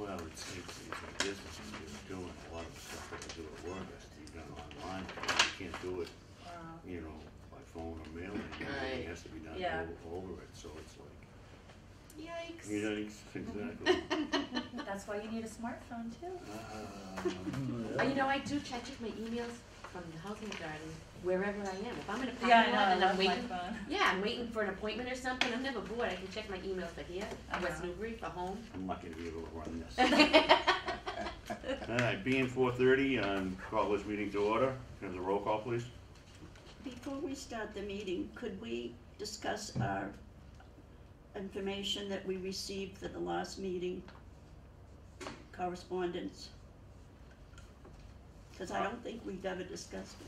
Well, it's a business, and you're doing a lot of the stuff that we do at work has to be done online. You can't do it, you know, by phone or mail, everything has to be done over it, so it's like. Yikes. Yikes, exactly. That's why you need a smartphone too. You know, I do check my emails from the housing authority wherever I am. If I'm in a parking lot and I'm waiting, I'm waiting for an appointment or something, I'm never bored. I can check my emails for here, West Newbury, for home. I'm lucky to be able to run this. Alright, being 4:30, call this meeting to order. Can I have the roll call, please? Before we start the meeting, could we discuss our information that we received for the last meeting, correspondence? Because I don't think we've ever discussed it.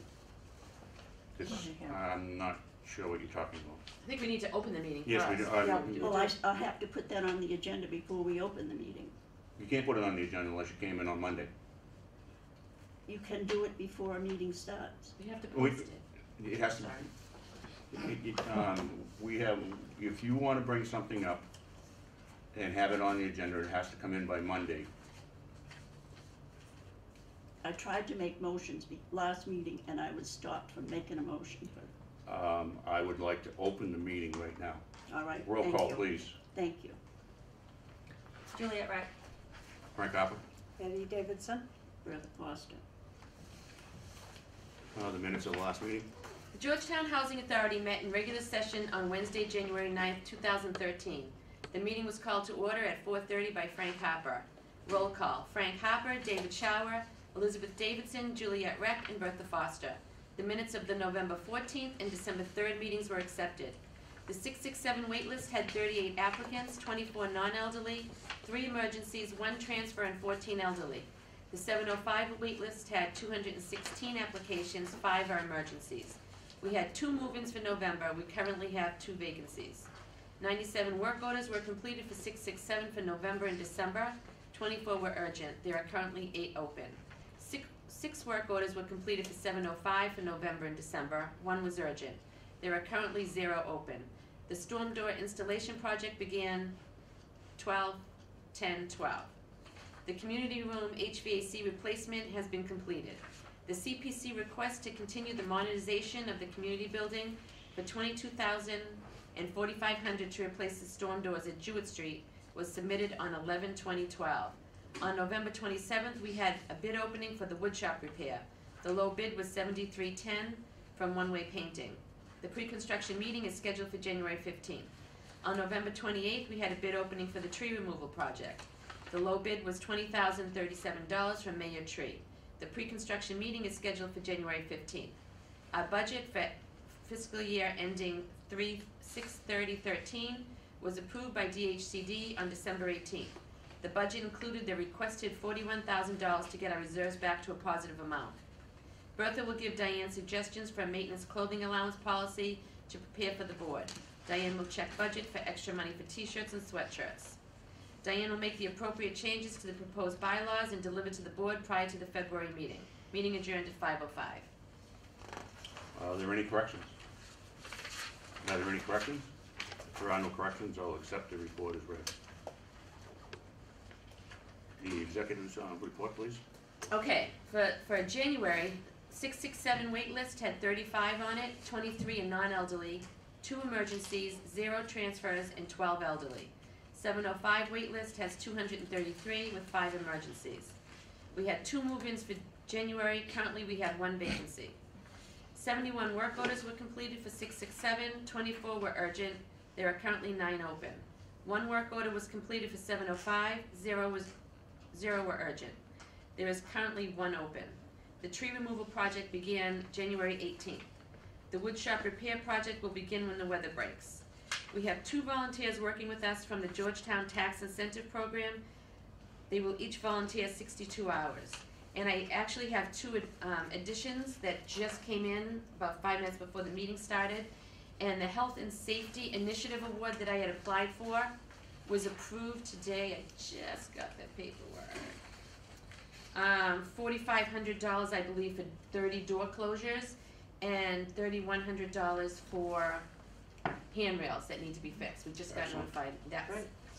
I'm not sure what you're talking about. I think we need to open the meeting Yes, first. we do. Well, I'll have to put that on the agenda before we open the meeting. You can't put it on the agenda unless you came in on Monday. You can do it before a meeting starts. We have to post it. It has to. We have. If you want to bring something up and have it on the agenda, it has to come in by Monday. I tried to make motions last meeting and I was stopped from making a motion. I would like to open the meeting right now. All right. Roll call, please. Thank you. Juliet Wright. Frank Harper. Betty Davidson. Bertha Foster. The minutes of the last meeting. The Georgetown Housing Authority met in regular session on Wednesday, January 9th, 2013. The meeting was called to order at 4:30 by Frank Harper. Roll call. Frank Harper, David Shower, Elizabeth Davidson, Juliet Reck, and Bertha Foster. The minutes of the November 14th and December 3rd meetings were accepted. The 667 waitlist had 38 applicants, 24 non-elderly, 3 emergencies, 1 transfer, and 14 elderly. The 705 waitlist had 216 applications, 5 are emergencies. We had 2 move-ins for November. We currently have 2 vacancies. 97 work orders were completed for 667 for November and December. 24 were urgent. There are currently 8 open. 6 work orders were completed for 705 for November and December. 1 was urgent. There are currently 0 open. The storm door installation project began 12/10/12. The community room HVAC replacement has been completed. The CPC request to continue the modernization of the community building for $22,000 and $4,500 to replace the storm doors at Jewett Street was submitted on 11/20/12. On November 27th, we had a bid opening for the woodshop repair. The low bid was $73.10 from One Way Painting. The pre-construction meeting is scheduled for January 15th. On November 28th, we had a bid opening for the tree removal project. The low bid was $20,037 from Mayor Tree. The pre-construction meeting is scheduled for January 15th. Our budget for fiscal year ending 6/30/13 was approved by DHCD on December 18th. The budget included the requested $41,000 to get our reserves back to a positive amount. Bertha will give Diane suggestions for a maintenance clothing allowance policy to prepare for the board. Diane will check budget for extra money for t-shirts and sweatshirts. Diane will make the appropriate changes to the proposed bylaws and deliver to the board prior to the February meeting. Meeting adjourned at 5:05. Are there any corrections? Are there any corrections? If there are no corrections, I'll accept the report as read. The executive's report, please. Okay, for January, 667 wait list had 35 on it, 23 are non-elderly, 2 emergencies, 0 transfers, and 12 elderly. 705 wait list has 233 with 5 emergencies. We had 2 move-ins for January. Currently we have 1 vacancy. 71 work orders were completed for 667, 24 were urgent. There are currently 9 open. 1 work order was completed for 705, 0 were urgent. There is currently 1 open. The tree removal project began January 18th. The woodshop repair project will begin when the weather breaks. We have 2 volunteers working with us from the Georgetown Tax Incentive Program. They will each volunteer 62 hours. And I actually have 2 additions that just came in about 5 minutes before the meeting started. And the Health and Safety Initiative Award that I had applied for was approved today. I just got the paperwork. $4,500, I believe, for 30 door closures, and $3,100 for handrails that need to be fixed. We just got notified. That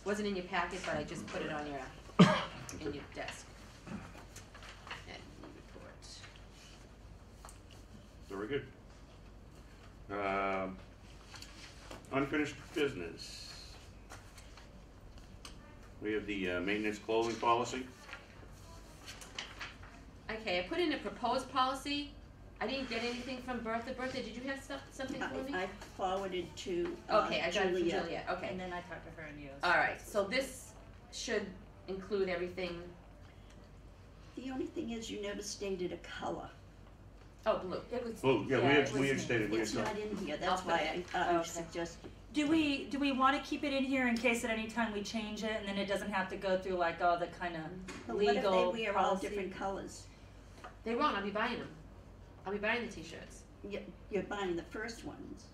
wasn't in your packet, but I just put it on your in your desk. Admin report. Very good. Unfinished business. We have the maintenance clothing policy. Okay, I put in a proposed policy. I didn't get anything from Bertha. Bertha, did you have something for me? I forwarded to Okay, I got it from Julia. Julia, okay. And then I talked to her and you. Alright, so this should include everything. The only thing is you never stated a color. Oh, blue. It was. Oh, yeah, it we was had me. stated, we had It's not in here, that's I'll put why I Okay. suggested. Do we want to keep it in here in case at any time we change it and then it doesn't have to go through like all the kind of But legal what if they wear all policy? different colors? They won't, I'll be buying them. I'll be buying the t-shirts. You're buying the first ones.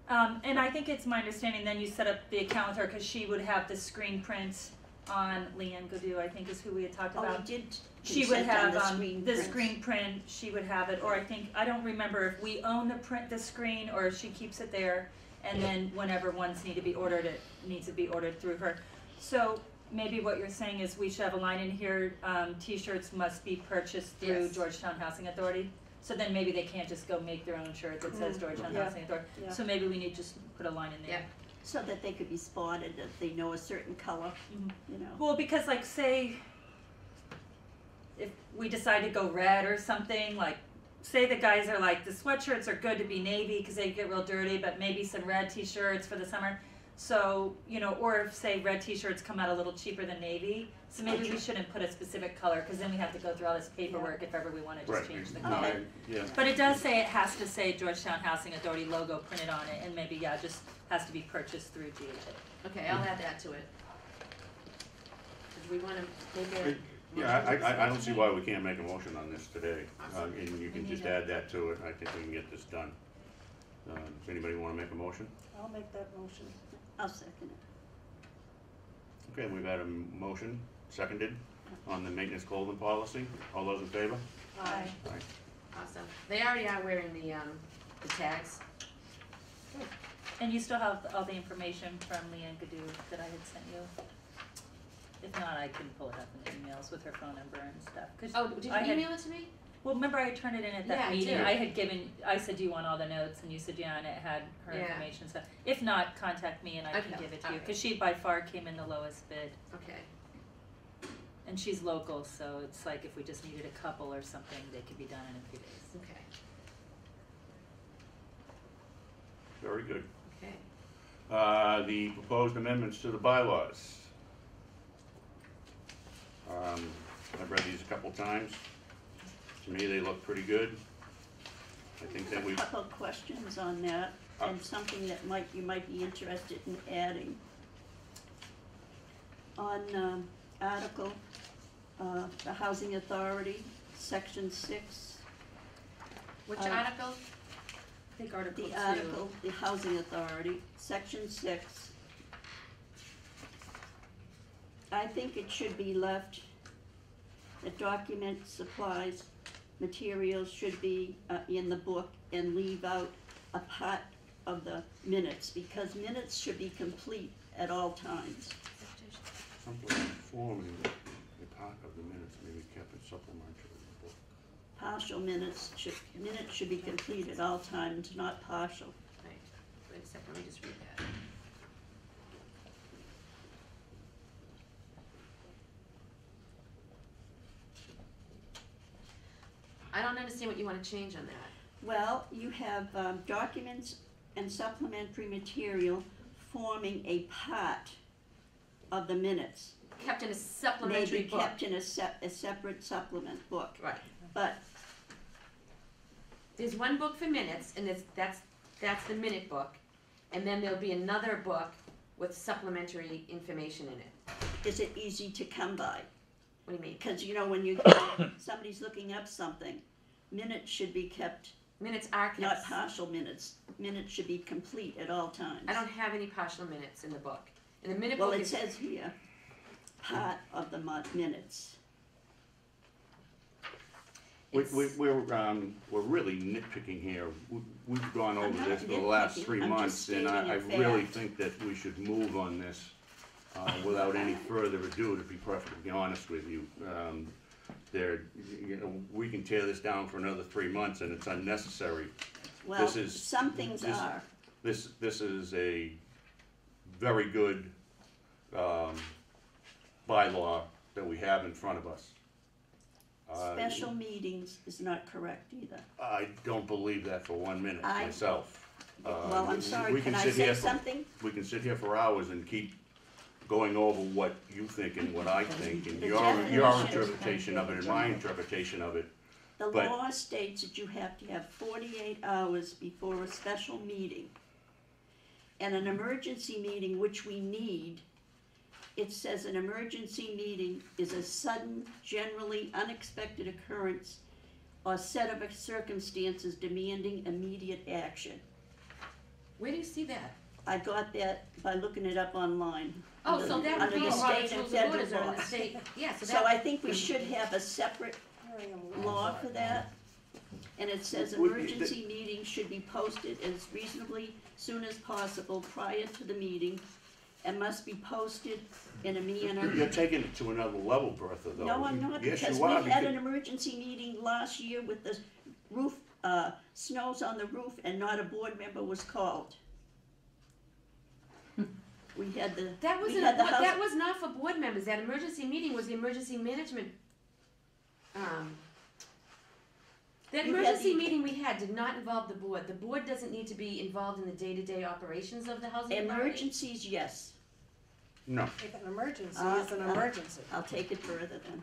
And I think it's my understanding then you set up the account with her because she would have the screen print on Leanne Godu, I think is who we had talked Oh, about. you did She would consent on have the the prints. screen print, she would have it, or I don't remember if we own the screen or if she keeps it there. And then whenever ones need to be ordered, it needs to be ordered through her. So maybe what you're saying is we should have a line in here, t-shirts must be purchased through Yes. Georgetown Housing Authority. So then maybe they can't just go make their own shirt that says Georgetown Yeah. Housing Authority. Yeah. So maybe we need to just put a line in there. Yeah. So that they could be spotted if they know a certain color, Mhm. you know. Well, because like say, if we decide to go red or something, like say the guys are like, the sweatshirts are good to be navy because they get real dirty, but maybe some red t-shirts for the summer. So, you know, or if say red t-shirts come out a little cheaper than navy, so maybe we shouldn't put a specific color because then we have to go through all this paperwork if ever we want to just Right. change the No, color. Okay. Yeah. But it does say it has to say Georgetown Housing Authority logo printed on it, and maybe, yeah, just has to be purchased through GHA. Okay, I'll add that to it. Do we wanna make a? Yeah, I don't see why we can't make a motion on this today, Awesome. and you can We just need to- add that to it, I think we can get this done. Does anybody wanna make a motion? I'll make that motion. I'll second it. Okay, we've had a motion, seconded, on the maintenance clothing policy, all those in favor? Aye. Aye. Awesome. They already are wearing the tags. And you still have all the information from Leanne Godu that I had sent you? If not, I can pull it up in the emails with her phone number and stuff. 'Cause Oh, did you I had- email it to me? Well, remember I turned it in at Yeah, that I meeting? did. I said, do you want all the notes? And you said, yeah, and it had her Yeah. information and stuff. If not, contact me and I can Okay, give it to you. alright. Because she by far came in the lowest bid. Okay. And she's local, so it's like if we just needed a couple or something, they could be done in a few days. Okay. Very good. Okay. The proposed amendments to the bylaws. I've read these a couple times. To me, they look pretty good. I think that we, A couple of questions on that, and something that you might be interested in adding. On article, the Housing Authority, section 6, Which Uh, article? I think Article 2. the article, the Housing Authority, section 6. I think it should be left, that documents, supplies, materials should be in the book, and leave out a part of the minutes, because minutes should be complete at all times. something informing the part of the minutes may be kept in supplementary book. Partial minutes should be complete at all times, not partial. Right. Wait a second, let me just read that. I don't understand what you wanna change on that. Well, you have documents and supplementary material forming a part of the minutes. Kept in a supplementary May be book. kept in a separate supplement book, Right. but There's one book for minutes, and that's the minute book, and then there'll be another book with supplementary information in it. is it easy to come by? What do you mean? Because when somebody's looking up something, minutes should be kept, Minutes are kept. not partial minutes. Minutes should be complete at all times. I don't have any partial minutes in the book. In the minute Well, book it is, says here, part of the minutes. We're really nitpicking here. We've gone I'm over not this for the last nitpicking, 3 I'm just months, and stating I a really fact. think that we should move on this. without any further ado, to be perfectly honest with you. We can tear this down for another 3 months and it's unnecessary. Well, This is- some things this- are. This is a very good bylaw that we have in front of us. Special meetings is not correct either. I don't believe that for 1 minute I- myself. Well, I'm sorry, we can I sit say here for- something? We can sit here for hours and keep going over what you think and what I think, and The your definition- interpretation of it and my interpretation of it. The But- law states that you have to have 48 hours before a special meeting. And an emergency meeting, which we need, it says an emergency meeting is a sudden, generally unexpected occurrence or set of circumstances demanding immediate action. Where do you see that? I got that by looking it up online. Oh, under- so that would under be the in state Robert's and Rules of federal Orders or in the laws. state, yeah, so So that. I think we should have a separate law for that. And it says Would- emergency meetings should be posted as reasonably soon as possible prior to the meeting and must be posted in a manner. You're taking it to another level, Bertha, though. No, I'm not, Yes, because you we are, had because- an emergency meeting last year with the roof, snows on the roof and not a board member was called. We had the, That we wasn't, had the that house, was not for board members, that emergency meeting was the emergency management, that You had emergency the- meeting we had did not involve the board doesn't need to be involved in the day-to-day operations of the housing authority. emergencies, yes. No, If an emergency Uh, is an uh, emergency. I'll take it further then.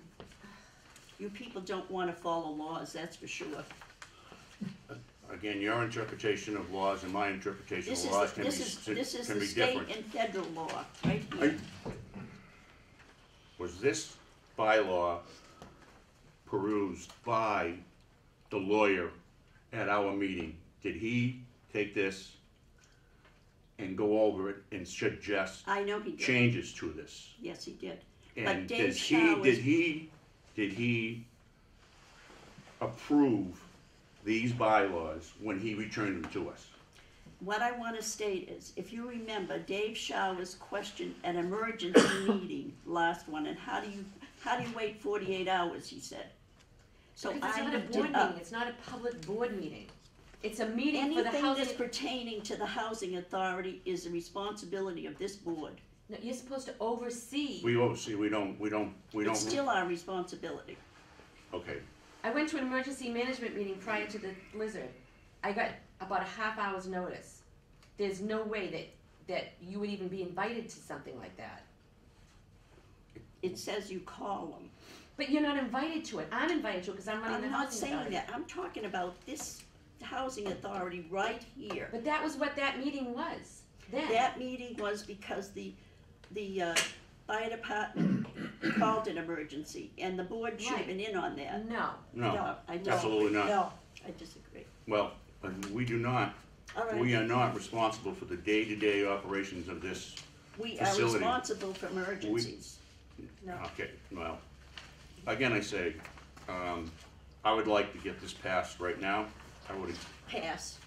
You people don't wanna follow laws, that's for sure. again, your interpretation of laws and my interpretation This of is, laws can be, this is can the be state different. and federal law, right here. Was this bylaw perused by the lawyer at our meeting? Did he take this and go over it and suggest I know he did, changes to this? yes, he did. And Dave did Shaw was- did he approve these bylaws when he returned them to us? What I wanna state is, if you remember, Dave Shaw was questioned at an emergency meeting, last one, and how do you wait 48 hours, he said. So Because it's I not a looked board it up. meeting, it's not a public board meeting, it's a meeting for the Anything housing. that's pertaining to the housing authority is the responsibility of this board. No, you're supposed to oversee. We oversee, we don't. It's still our responsibility. Okay, I went to an emergency management meeting prior to the blizzard. I got about a half hour's notice. There's no way that you would even be invited to something like that. It says you call them. But you're not invited to it. I'm invited to it because I'm running the I'm not housing saying authority. that, I'm talking about this housing authority right here. But that was what that meeting was then. That meeting was because the fire department called an emergency, and the board should have been in on that. No. no, I disagree. absolutely not. No, I disagree. Well, we do not, All right. we are not responsible for the day-to-day operations of this. We are facility. responsible for emergencies. no. Okay, well, again, I say, I would like to get this passed right now. Pass.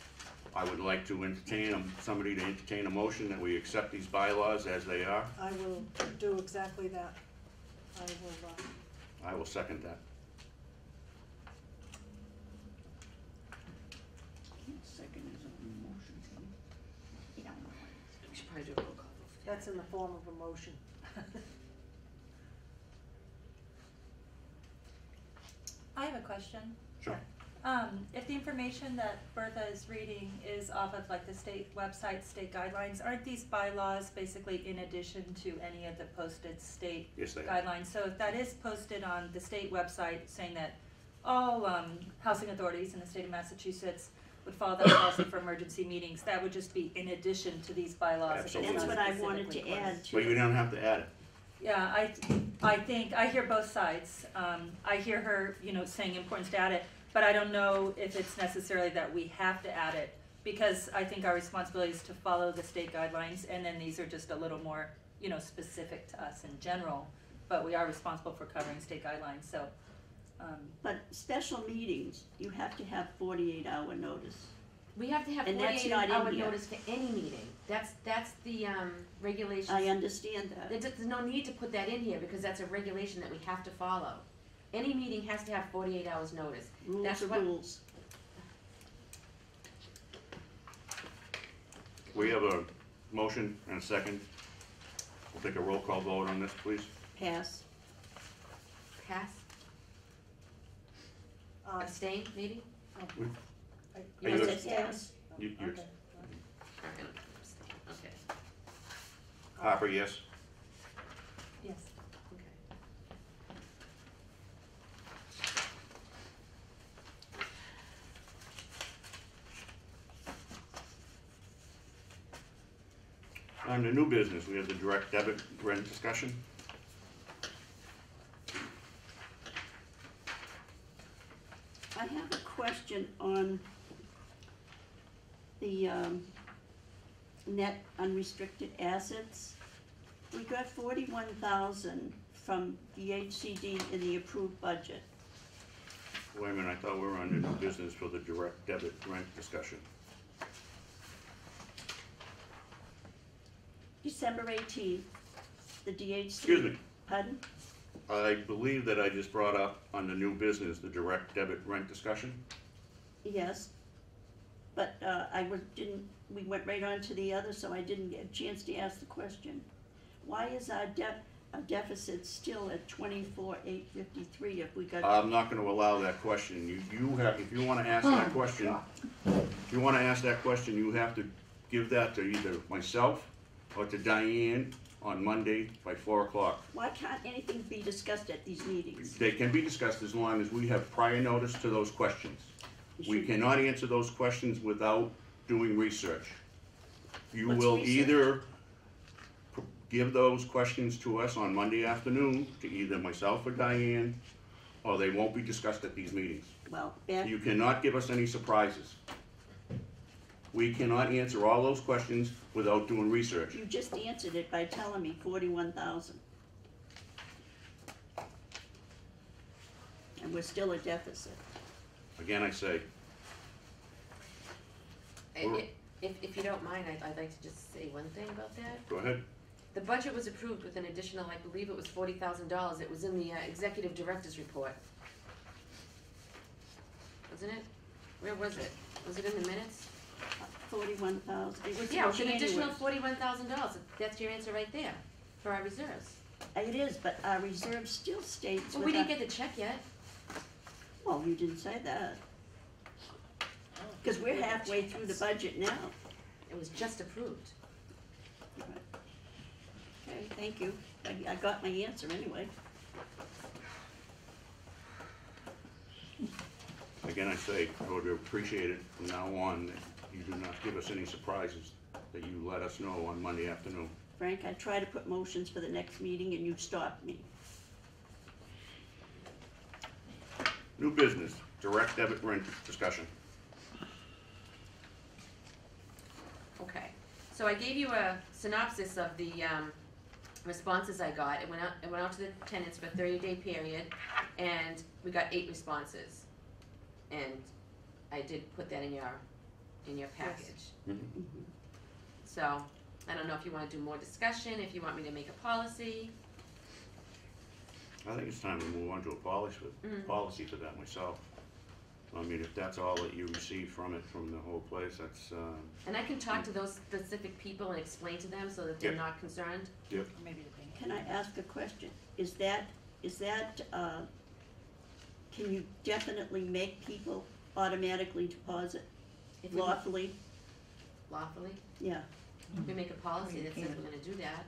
I would like to entertain, somebody to entertain a motion that we accept these bylaws as they are. I will do exactly that. I will, I will second that. Second is a motion. Yeah. We should probably do a roll call. that's in the form of a motion. I have a question. Sure. If the information that Bertha is reading is off of like the state website, state guidelines, aren't these bylaws basically in addition to any of the posted state Yes, they are. guidelines? So if that is posted on the state website saying that all housing authorities in the state of Massachusetts would follow that policy for emergency meetings, that would just be in addition to these bylaws. if it's Absolutely. That's not what I wanted specifically to posted. add to But you it. don't have to add it. Yeah, I think, I hear both sides. I hear her, saying importance to add it, but I don't know if it's necessarily that we have to add it, because I think our responsibility is to follow the state guidelines, and then these are just a little more, specific to us in general, but we are responsible for covering state guidelines, so, But special meetings, you have to have 48-hour notice. We have to have And that's 48 not in hour here. notice for any meeting. That's the regulations. I understand that. There's no need to put that in here because that's a regulation that we have to follow. Any meeting has to have 48 hours notice. Rules That's are what- rules. We have a motion and a second. We'll take a roll call vote on this, please. Pass. Pass, abstain, maybe? We- You Are want you to abstain? abstain? Yes. You- Okay. I'm gonna abstain. Okay, Harper, yes? Yes. okay. On the new business, we have the direct debit rent discussion. I have a question on the net unrestricted assets. We got 41,000 from the HCD in the approved budget. Wait a minute, I thought we were on the new business for the direct debit rent discussion. December 18th, the DHC. Excuse me, Pardon? I believe that I just brought up on the new business, the direct debit rent discussion. Yes. But we went right on to the other, so I didn't get a chance to ask the question. Why is our deficit still at 24,853 if we got? I'm not gonna allow that question. You have, if you wanna ask that question, if you wanna ask that question, you have to give that to either myself or to Diane on Monday by 4 o'clock. Why can't anything be discussed at these meetings? They can be discussed as long as we have prior notice to those questions. We should- cannot answer those questions without doing research. You What's will research? either give those questions to us on Monday afternoon, to either myself or Diane, or they won't be discussed at these meetings. Well, back, You cannot give us any surprises. We cannot answer all those questions without doing research. you just answered it by telling me 41,000. And we're still a deficit. Again, I say, If you don't mind, I'd like to just say one thing about that. go ahead. The budget was approved with an additional, I believe it was $40,000. It was in the executive director's report. Wasn't it? Where was it? Was it in the minutes? 41,000, it was in Yeah, it was an January. additional $41,000. That's your answer right there, for our reserves. It is, but our reserve still states Well, with we didn't our- get the check yet. Well, you didn't say that. Cause we're halfway through the budget now. It was just approved. Okay, thank you. I got my answer anyway. Again, I say, I would appreciate it from now on that you do not give us any surprises, that you let us know on Monday afternoon. Frank, I try to put motions for the next meeting and you stopped me. New business, direct debit rent discussion. Okay, so I gave you a synopsis of the responses I got. It went out to the tenants for a 30-day period, and we got 8 responses. And I did put that in your package. So, I don't know if you wanna do more discussion, if you want me to make a policy. I think it's time to move on to a policy for that myself. I mean, if that's all that you receive from it, from the whole place, that's, And I can talk to those specific people and explain to them so that they're Yeah. not concerned. yep. Maybe the bank. Can I ask a question? Is that, can you definitely make people automatically deposit If we lawfully? lawfully, Yeah. if we make a policy that says we're gonna do that.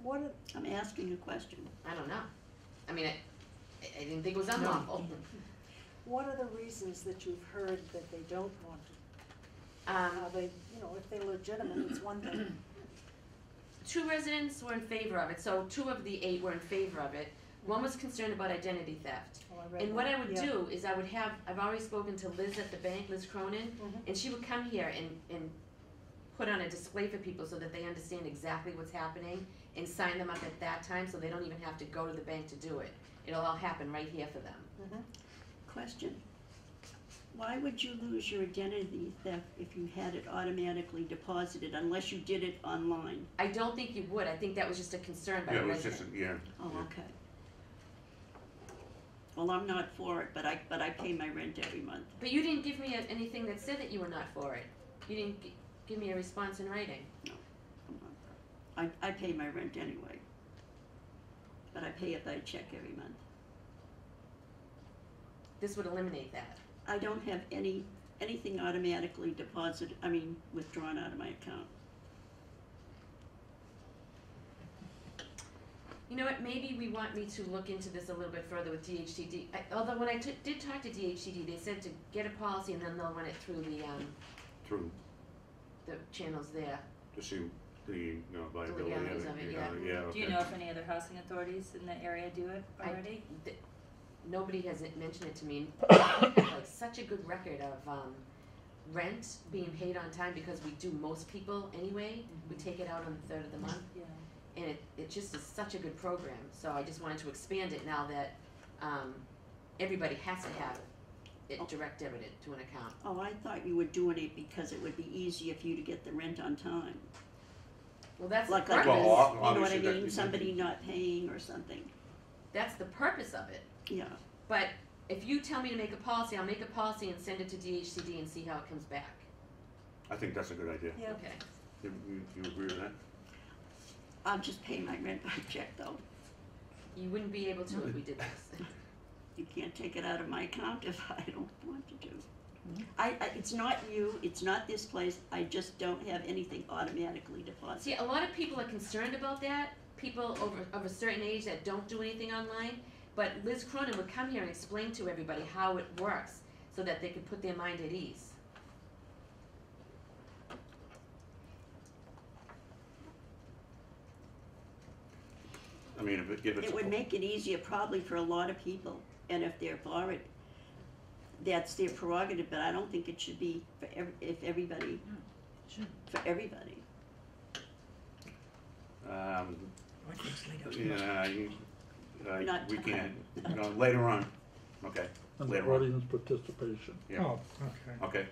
What, I'm asking a question. I don't know. I mean, I didn't think it was unlawful. what are the reasons that you've heard that they don't want to? Are they, if they're legitimate, it's one thing. 2 residents were in favor of it, so 2 of the 8 were in favor of it. One was concerned about identity theft. Oh, I read And what that. I would Yeah. do is I've already spoken to Liz at the bank, Liz Cronin, Mhm. and she would come here and put on a display for people so that they understand exactly what's happening and sign them up at that time so they don't even have to go to the bank to do it. It'll all happen right here for them. Mhm. Question. Why would you lose your identity theft if you had it automatically deposited unless you did it online? I don't think you would. I think that was just a concern by Yeah, the it was resident. just, yeah. Oh, yeah. okay. Well, I'm not for it, but I pay my rent every month. But you didn't give me anything that said that you were not for it. You didn't give me a response in writing. I pay my rent anyway. But I pay it by check every month. This would eliminate that. I don't have anything automatically withdrawn out of my account. You know what, maybe we want me to look into this a little bit further with DHCD. Although when I did talk to DHCD, they said to get a policy and then they'll run it through Through, the channels there. to see the, viability of legalities it. of it, you yeah. know, yeah, Do you okay. know if any other housing authorities in the area do it already? Nobody has mentioned it to me. We have like such a good record of rent being paid on time because we do most people anyway. We take it out on the 3rd of the month. Yeah. And it just is such a good program, so I just wanted to expand it now that everybody has to have it direct debited to an account. Oh, I thought you were doing it because it would be easier for you to get the rent on time. Well, that's Like, the like, purpose. you know what I obviously that- mean, somebody not paying or something, That's the purpose of it. yeah. But if you tell me to make a policy, I'll make a policy and send it to DHCD and see how it comes back. I think that's a good idea. Yeah. Okay. You agree with that? I'll just pay my rent by check though. You wouldn't be able to if we did this. You can't take it out of my account if I don't want to do. It's not you, it's not this place, I just don't have anything automatically deposited. See, a lot of people are concerned about that, people of a certain age that don't do anything online, but Liz Cronin would come here and explain to everybody how it works so that they could put their mind at ease. I mean, if it's. It would make it easier probably for a lot of people, and if they're for it, that's their prerogative, but I don't think it should be for everybody. For everybody. Yeah, Not we tonight. can't, later on, okay, And later the on, audience participation. Yeah. Oh, okay. okay.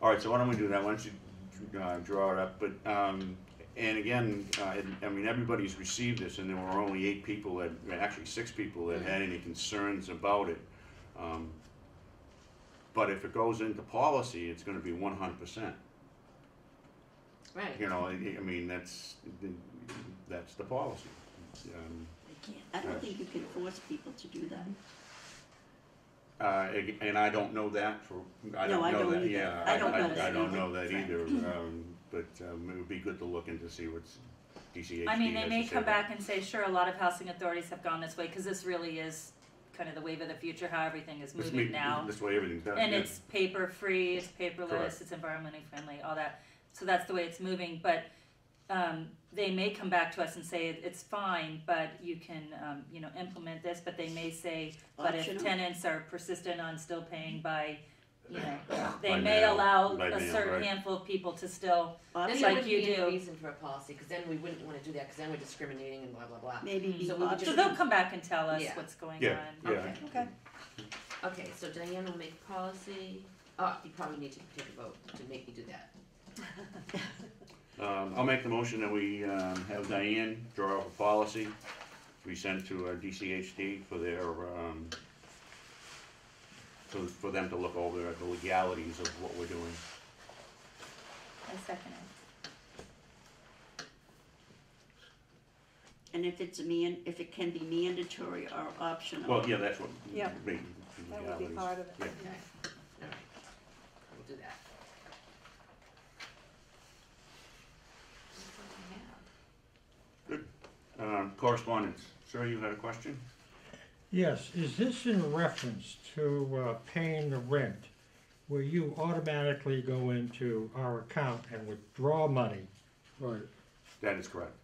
All right, so why don't we do that, why don't you draw it up, but, and again, I mean, everybody's received this, and there were only 8 people actually 6 people that had any concerns about it. But if it goes into policy, it's gonna be 100%. Right. You know, I mean, that's the policy. I don't think you can force people to do that. And I don't know that I No, don't I know don't that, either. yeah, I don't know that I don't either. know that Right. either, but it would be good to look into see what's DCHD I mean, they has may to say come about back and say, sure, a lot of housing authorities have gone this way, cause this really is kind of the wave of the future, how everything is This moving now. This way everything's done, And yeah. it's paper free, it's paperless, Correct. it's environmentally friendly, all that. So that's the way it's moving, but they may come back to us and say it's fine, but you can, implement this, but they may say, but if Optional. tenants are persistent on still paying by, they By may mail, allow by a mail, certain right. handful of people to still, Then Option, there like wouldn't you be any do. reason for a policy, because then we wouldn't want to do that, because then we're discriminating and blah, blah, blah. maybe be So we would optional. so they'll come back and tell us Yeah. what's going Yeah, on. yeah. Okay. Okay. Okay, so Diane will make policy. Oh, you probably need to take a vote to make me do that. I'll make the motion that we have Diane draw up a policy to be sent to DCHD for their, for them to look over the legalities of what we're doing. I second it. And if if it can be mandatory or optional. Well, yeah, that's what. Yeah. the That would be legalities. part of it. Yeah. Okay, all right, we'll do that. That's what I have. Correspondence. Sir, you had a question? Yes, is this in reference to paying the rent, where you automatically go into our account and withdraw money? Right. That is correct.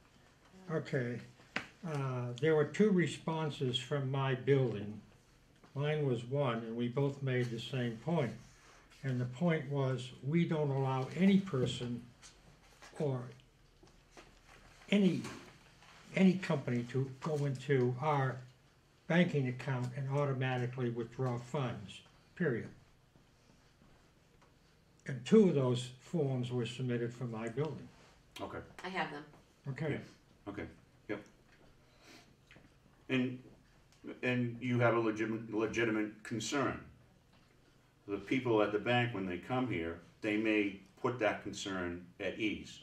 Okay, there were 2 responses from my building. Mine was one, and we both made the same point. And the point was, we don't allow any person or any company to go into our banking account and automatically withdraw funds. period. And 2 of those forms were submitted for my building. Okay, I have them. Okay, okay, yep. And you have a legitimate concern. The people at the bank, when they come here, they may put that concern at ease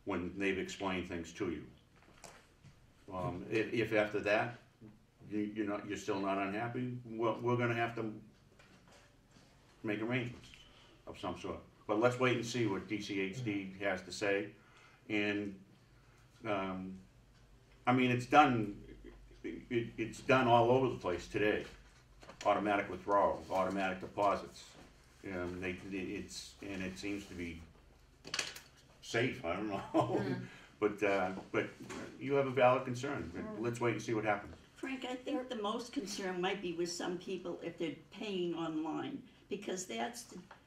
when they've explained things to you. If after that, you're still not unhappy, well, we're gonna have to make arrangements of some sort. But let's wait and see what DCHD has to say. And, I mean, it's done all over the place today. Automatic withdrawals, automatic deposits. It seems to be safe, I don't know. But you have a valid concern. Let's wait and see what happens. Frank, I think the most concern might be with some people if they're paying online, because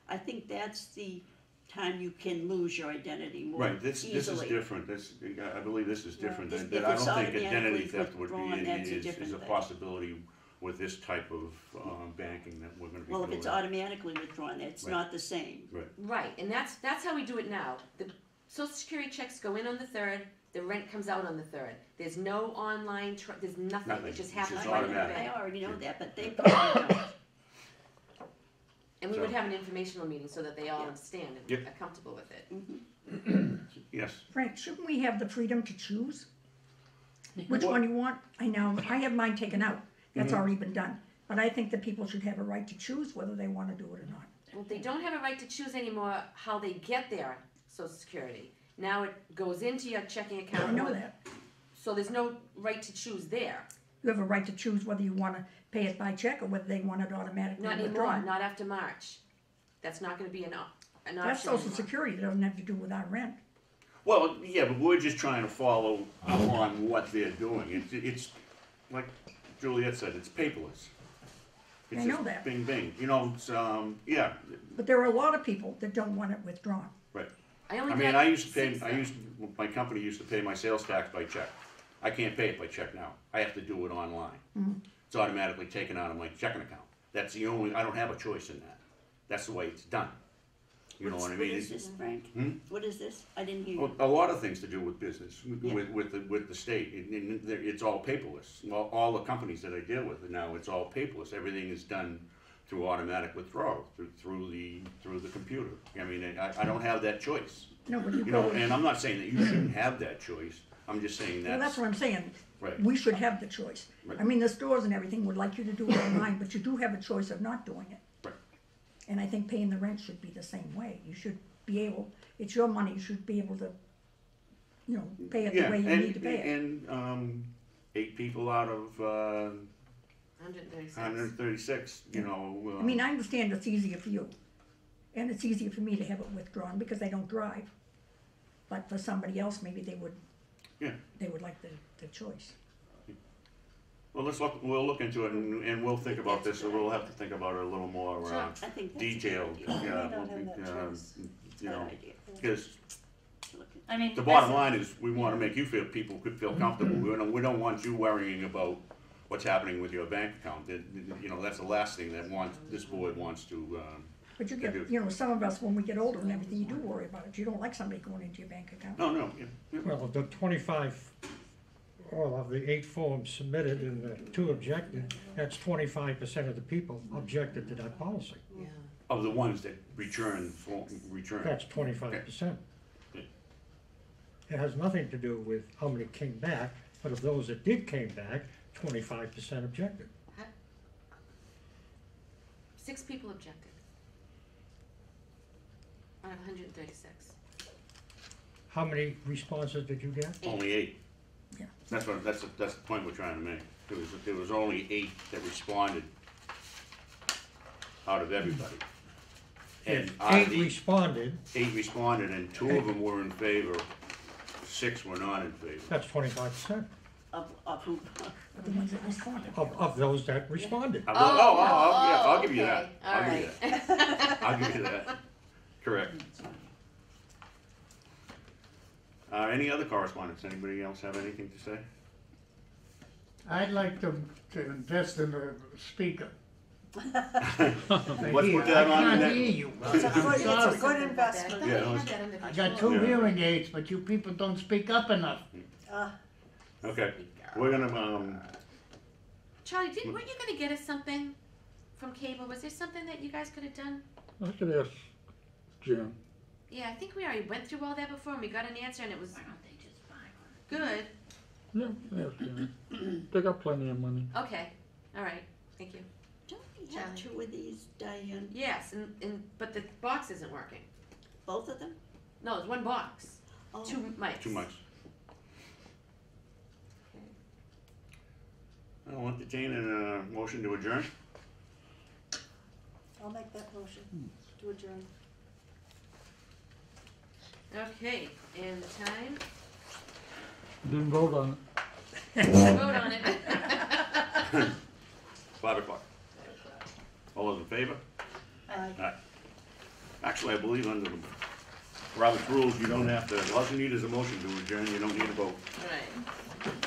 I think that's the time you can lose your identity more Right, this is easily. different. I believe this is different. If I don't it's think automatically identity theft would withdrawn, that's a be, different is a thing. possibility with this type of banking that we're gonna be doing. Well, if it's automatically withdrawn, it's Right. not the same. Right, Right, and that's how we do it now. The Social Security checks go in on the 3rd, the rent comes out on the 3rd. There's no online, there's nothing, Nothing. it just It's happens just right in the automatic. bank. I already know that, but they probably don't. And we So- would have an informational meeting so that they all Yeah. understand and Yep. are comfortable with it. yes. Frank, shouldn't we have the freedom to choose which Well- one you want? I know, I have mine taken out, that's Mhm. already been done. But I think that people should have a right to choose whether they wanna do it or not. Well, they don't have a right to choose anymore how they get their Social Security. Now it goes into your checking account. I know that. So there's no right to choose there. You have a right to choose whether you wanna pay it by check or whether they want it automatically Not anymore, withdrawn. not after March. That's not gonna be an option That's Social anymore. Security, it doesn't have to do with our rent. Well, yeah, but we're just trying to follow on what they're doing. It's like Juliet said, it's paperless. It's I know just that. Bing, bing. You know, it's, yeah, But there are a lot of people that don't want it withdrawn. right. I only I mean, got I used to pay, six of them. my company used to pay my sales tax by check. I can't pay it by check now. I have to do it online. It's automatically taken out of my checking account. That's the only, I don't have a choice in that. That's the way it's done. You know what I mean? What is this, Frank? What is this? I didn't hear you. Well, a lot of things to do with business, Yeah. with the state. It's all paperless. Well, all the companies that I deal with now, it's all paperless. Everything is done through automatic withdrawal, through the computer. I mean, I don't have that choice. No, but you You know, go, and I'm not saying that you shouldn't have that choice. I'm just saying well, that's what I'm saying. right. We should have the choice. Right. I mean, the stores and everything would like you to do it online, but you do have a choice of not doing it. Right. And I think paying the rent should be the same way. You should be able, it's your money, you should be able to, you know, pay it the Yeah, way you need to pay it. and 8 people out of 136. 136. You know. I mean, I understand it's easier for you. And it's easier for me to have it withdrawn because I don't drive. But for somebody else, maybe they would, Yeah. they would like the choice. Well, we'll look into it and we'll think about this, or we'll have to think about it a little more Sure. I think that's detailed, a good idea. yeah, May not have that choice. you know, Bad idea. because I mean, the bottom line is, we wanna make people could feel comfortable, we don't want you worrying about what's happening with your bank account, you know, that's the last thing that this board wants to, But you I get, do. you know, some of us, when we get older and everything, you do worry about it. You don't like somebody going into your bank account. no, yeah. well, of the 25, all of the 8 forms submitted and the 2 objected, that's 25% of the people objected to that policy. Yeah. Of the ones that return. That's 25%. It has nothing to do with how many came back, but of those that did came back, 25% objected. 6 people objected. Out of 136. How many responses did you get? Only 8. Yeah. That's the point we're trying to make. There was only 8 that responded out of everybody. And If out of 8 the responded, 8 responded, and 2 of them were in favor, 6 were not in favor. that's 25% Of who? But the ones that responded. of those that responded. I'll give you that. okay. I'll All give you that. I'll give you that. Correct. Any other correspondence? Anybody else have anything to say? I'd like to invest in a speaker. Let's put that on the I can't next. hear you. It's a I'm good, it's a sorry. good investment. Yeah, I got two Yeah. hearing aids, but you people don't speak up enough. Okay, we're gonna, Charlie, weren't you gonna get us something from cable? Was there something that you guys could have done? I could ask Jan. Yeah, I think we already went through all that before and we got an answer and it was Why don't they just buy one? good. Yeah, ask Jan. They got plenty of money. Okay, all right, thank you. Don't we have Charlie. two of these, Diane? Yes, but the box isn't working. Both of them? No, it's one box, Oh. two mics. too much. I'll entertain a motion to adjourn. I'll make that motion to adjourn. Okay, and the time, Didn't vote on it. vote on it. 5 o'clock. All those in favor? Aye. Actually, I believe under the Robert's rules, you don't have to, all you need is a motion to adjourn, you don't need a vote. All right.